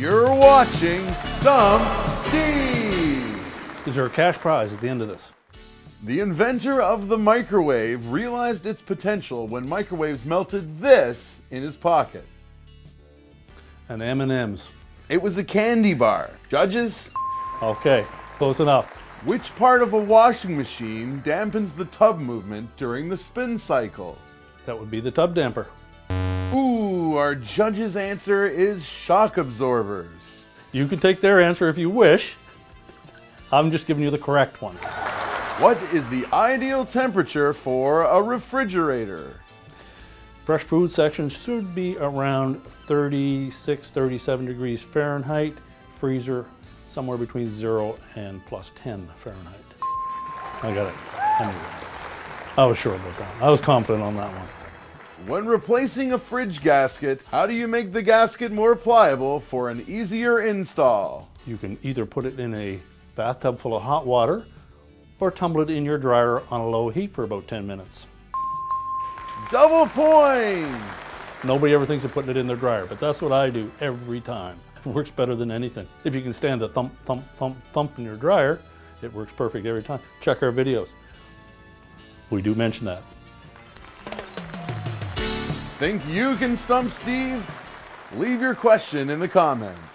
You're watching Stump Steve. Is there a cash prize at the end of this? The inventor of the microwave realized its potential when microwaves melted this in his pocket. An M&M's. It was a candy bar. Judges? Okay, close enough. Which part of a washing machine dampens the tub movement during the spin cycle? That would be the tub damper. Ooh, our judge's answer is shock absorbers. You can take their answer if you wish. I'm just giving you the correct one. What is the ideal temperature for a refrigerator? Fresh food section should be around 36, 37 degrees Fahrenheit. Freezer somewhere between 0 and plus 10 Fahrenheit. I got it. Anyway, I was sure about that. I was confident on that one. When replacing a fridge gasket, how do you make the gasket more pliable for an easier install? You can either put it in a bathtub full of hot water or tumble it in your dryer on a low heat for about 10 minutes. Double points! Nobody ever thinks of putting it in their dryer, but that's what I do every time. It works better than anything. If you can stand the thump, thump, thump, thump in your dryer, it works perfect every time. Check our videos. We do mention that. Think you can stump Steve? Leave your question in the comments.